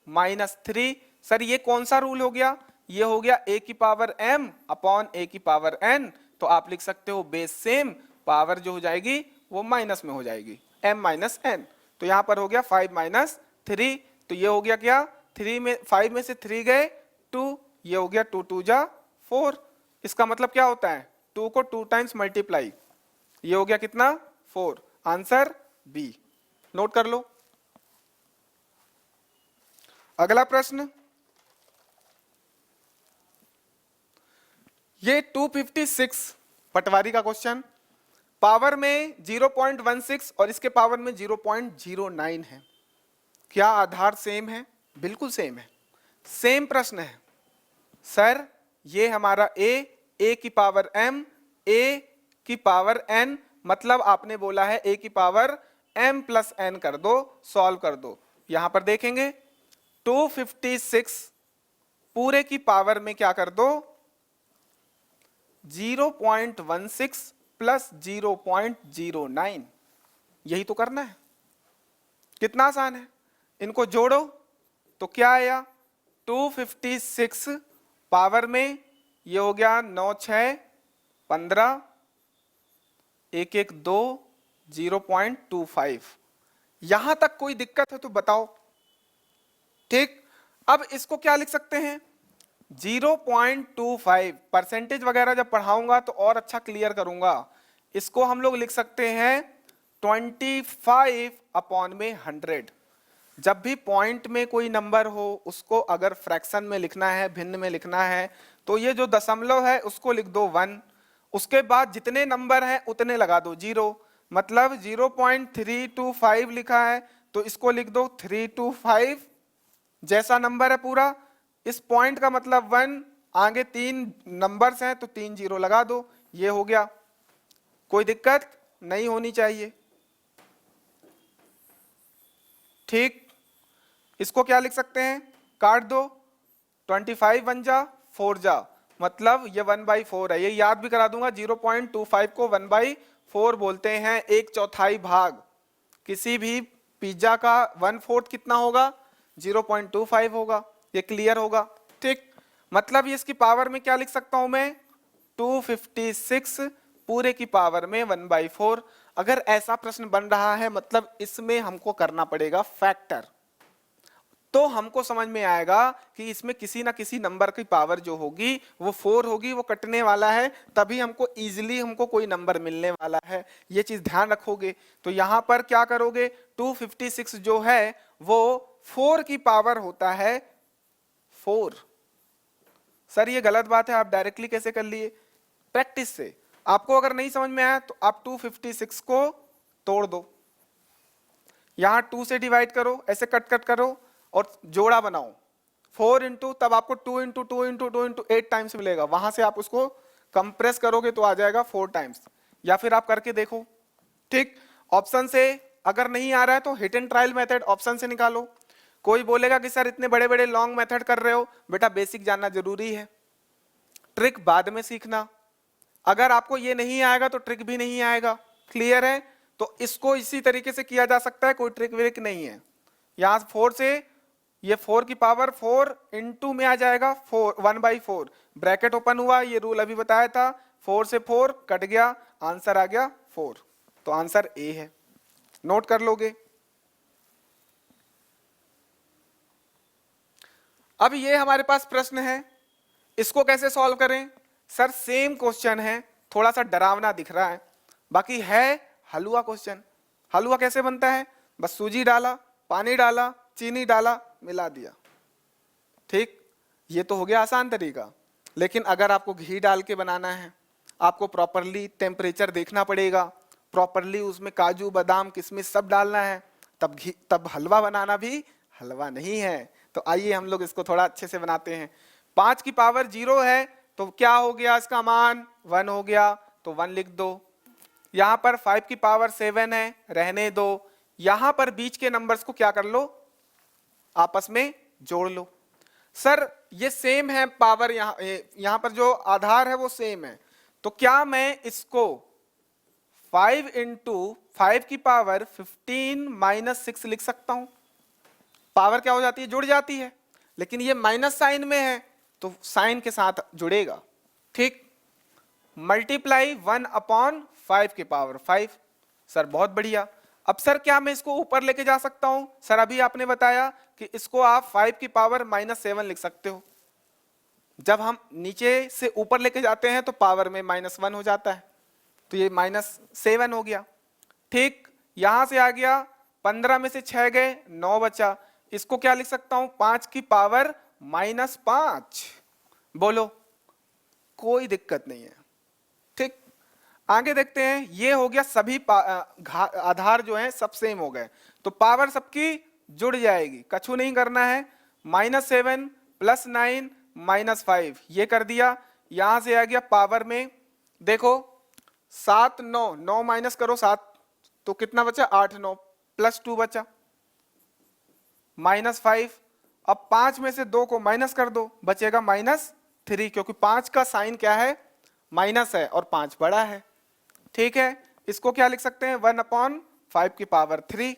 -3, सर ये कौन सा रूल हो गया, ये हो गया a की पावर m अपॉन a की पावर n। तो आप लिख सकते हो बेस सेम, पावर जो हो जाएगी वो माइनस में हो जाएगी, m - n। तो यहां पर हो गया 5 - 3, तो ये हो गया क्या, 5 में से 3 गए 2, ये हो गया 2 2 जा 4। इसका मतलब क्या होता है, 2 को 2 टाइम्स मल्टीप्लाई, ये हो गया कितना, 4। आंसर बी, नोट कर लो। अगला प्रश्न, ये 256 पटवारी का क्वेश्चन, पावर में 0.16 और इसके पावर में 0.09 है। क्या आधार सेम है? बिल्कुल सेम है, सेम प्रश्न है। सर ये हमारा a की पावर m, a की पावर n, मतलब आपने बोला है a की पावर m + n कर दो, सॉल्व कर दो। यहां पर देखेंगे 256 पूरे की पावर में क्या कर दो, 0.16 + 0.09, यही तो करना है। कितना आसान है, इनको जोड़ो तो क्या आया, 256 पावर में ये हो गया 9 6 15, 1 1 2, 0.25। यहां तक कोई दिक्कत है तो बताओ। ठीक, अब इसको क्या लिख सकते हैं, 0.25। परसेंटेज वगैरह जब पढ़ाऊंगा तो और अच्छा क्लियर करूंगा। इसको हम लोग लिख सकते हैं 25 अपॉन में 100। जब भी पॉइंट में कोई नंबर हो उसको अगर फ्रैक्शन में लिखना है, भिन्न में लिखना है, तो ये जो दशमलव है उसको लिख दो 1, उसके बाद जितने नंबर हैं उतने लगा दो 0। मतलब 0.325 लिखा है तो इसको लिख दो 325, जैसा नंबर है पूरा। इस पॉइंट का मतलब 1, आगे 3 नंबर्स हैं तो 3 0 लगा दो, ये हो गया। कोई दिक्कत नहीं होनी चाहिए। ठीक, इसको क्या लिख सकते हैं, काट दो, 25 1 जा 4 जा, मतलब ये 1/4 है। ये याद भी करा दूंगा, 0.25 को 1/4 बोलते हैं, 1/4 भाग। किसी भी पिज्जा का 1/4 कितना होगा, 0.25 होगा। ये क्लियर होगा? ठीक, मतलब ये इसकी पावर में क्या लिख सकता हूं मैं, 256 पूरे की पावर में 1/4। अगर ऐसा प्रश्न बन रहा है मतलब इसमें हमको करना पड़ेगा फैक्टर, तो हमको समझ में आएगा कि इसमें किसी ना किसी नंबर की पावर जो होगी वो 4 होगी, वो कटने वाला है, तभी हमको इजीली हमको कोई नंबर मिलने वाला है। ये चीज ध्यान रखोगे। तो यहां पर क्या करोगे, 256 जो है वो 4 की पावर होता है 4। सर ये गलत बात है, आप डायरेक्टली कैसे कर लिए? प्रैक्टिस से। आपको अगर नहीं समझ में आया तो आप 256 को तोड़ दो, यहां 2 से डिवाइड करो, ऐसे कट कट करो और जोड़ा बनाओ 4 इंटू, तब आपको 2 इंटू 2 इंटू 2 इंटू 8 टाइम्स मिलेगा, वहां से आप उसको कंप्रेस करोगे तो आ जाएगा 4 टाइम्स, या फिर आप करके देखो। ठीक, ऑप्शन से अगर नहीं आ रहा है तो hit and trial method option से निकालो। कोई बोलेगा कि सर इतने बड़े बड़े लॉन्ग मेथड कर रहे हो, बेटा बेसिक जानना जरूरी है, ट्रिक बाद में सीखना। अगर आपको ये नहीं आएगा तो ट्रिक भी नहीं आएगा, क्लियर है? तो इसको इसी तरीके से किया जा सकता है, कोई ट्रिक व्रिक नहीं है। यहां 4 से ये 4 की पावर 4 इंटू में आ जाएगा 4 1/4, ब्रैकेट ओपन हुआ, ये रूल अभी बताया था, 4 से 4 कट गया, आंसर आ गया 4। तो आंसर ए है, नोट कर लोगे। अब ये हमारे पास प्रश्न है, इसको कैसे सॉल्व करें? सर सेम क्वेश्चन है, थोड़ा सा डरावना दिख रहा है, बाकी है हलवा क्वेश्चन। हलवा कैसे बनता है? बस सूजी डाला, पानी डाला, चीनी डाला, मिला दिया। ठीक, ये तो हो गया आसान तरीका। लेकिन अगर आपको घी डाल के बनाना है, आपको प्रॉपरली टेम्परेचर देखना पड़ेगा, प्रॉपरली उसमें काजू बादाम किशमिश सब डालना है, तब हलवा बनाना भी हलवा नहीं है। तो आइए हम लोग इसको थोड़ा अच्छे से बनाते हैं। 5 की पावर 0 है तो क्या हो गया, इसका मान 1 हो गया, तो 1 लिख दो। यहां पर 5 की पावर 7 है, रहने दो। यहां पर बीच के नंबर्स को क्या कर लो, आपस में जोड़ लो। सर ये सेम है पावर, यहां पर जो आधार है वो सेम है, तो क्या मैं इसको 5 इंटू 5 की पावर 15 माइनस 6 लिख सकता हूं? पावर क्या हो जाती है, जुड़ जाती है, लेकिन ये माइनस साइन में है तो साइन के साथ जुड़ेगा। ठीक, मल्टीप्लाई 1/5 की पावर 5। सर बहुत बढ़िया। अब सर क्या मैं इसको ऊपर लेके जा सकता हूं? सर अभी आपने बताया कि इसको आप 5 की पावर -7 लिख सकते हो। जब हम नीचे से ऊपर लेके जाते हैं तो पावर में -1 हो जाता है, तो ये -7 हो गया। ठीक, यहां से आ गया 15 में से 6 गए, 9 बचा। इसको क्या लिख सकता हूं, 5 की पावर -5। बोलो, कोई दिक्कत नहीं है। ठीक, आगे देखते हैं। ये हो गया, सभी आधार जो है सब सेम हो गए, तो पावर सबकी जुड़ जाएगी, कछु नहीं करना है। -7 + 9 -5 ये कर दिया। यहां से आ गया पावर में, देखो 7 9 9 माइनस करो 7, तो कितना बचा, 8 9 + 2 बचा -5। अब 5 में से 2 को माइनस कर दो, बचेगा -3, क्योंकि 5 का साइन क्या है, माइनस है और 5 बड़ा है। ठीक है, इसको क्या लिख सकते हैं, 1/5 की पावर 3,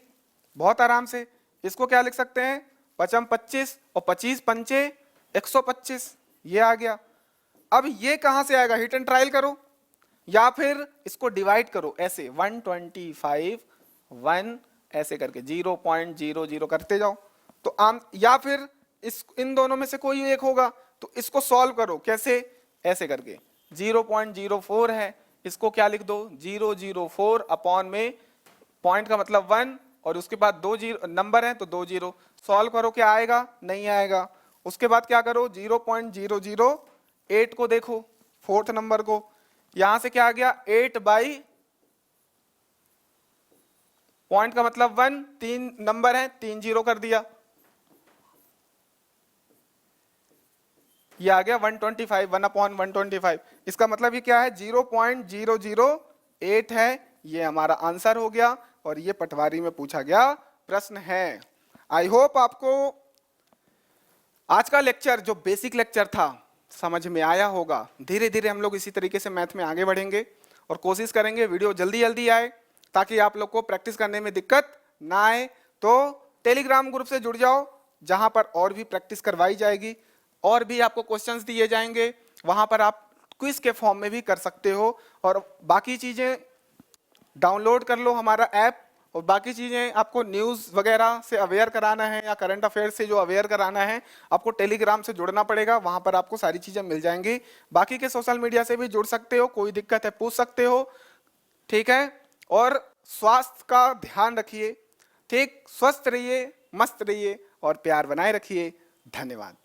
बहुत आराम से। इसको क्या लिख सकते हैं, 5 25 और 25 पंचे 125, ये आ गया। अब ये कहां से आएगा, हिट एंड ट्रायल करो, या फिर इसको डिवाइड करो ऐसे 125 1 ऐसे करके 0.00 करते जाओ, तो आम, या फिर इन दोनों में से कोई एक होगा, तो इसको सॉल्व करो कैसे, ऐसे करके 0.04 है, इसको क्या लिख दो, 004 अपॉन में पॉइंट का मतलब 1 और उसके बाद 2 जीरो नंबर है तो 2 जीरो, सॉल्व करो, क्या आएगा, नहीं आएगा। उसके बाद क्या करो, 0.008 को देखो, 4th नंबर को, यहां से क्या आ गया, 8 बाई पॉइंट का मतलब 1, 3 नंबर है, 3 जीरो कर दिया, ये आ गया 125, 1/125। इसका मतलब ये क्या है, 0.008 है, ये हमारा आंसर हो गया, और ये पटवारी में पूछा गया प्रश्न है। आई होप आपको आज का लेक्चर, जो बेसिक लेक्चर था, समझ में आया होगा। धीरे धीरे हम लोग इसी तरीके से मैथ में आगे बढ़ेंगे और कोशिश करेंगे वीडियो जल्दी जल्दी आए, ताकि आप लोग को प्रैक्टिस करने में दिक्कत ना आए। तो टेलीग्राम ग्रुप से जुड़ जाओ, जहां पर और भी प्रैक्टिस करवाई जाएगी, और भी आपको क्वेश्चंस दिए जाएंगे, वहां पर आप क्विज के फॉर्म में भी कर सकते हो। और बाकी चीजें डाउनलोड कर लो हमारा ऐप, और बाकी चीजें आपको न्यूज़ वगैरह से अवेयर कराना है या करंट अफेयर से जो अवेयर कराना है, आपको टेलीग्राम से जुड़ना पड़ेगा, वहां पर आपको सारी चीजें मिल जाएंगी। बाकी के सोशल मीडिया से भी जुड़ सकते हो, कोई दिक्कत है पूछ सकते हो, ठीक है। और स्वास्थ्य का ध्यान रखिए, ठीक, स्वस्थ रहिए, मस्त रहिए और प्यार बनाए रखिए। धन्यवाद।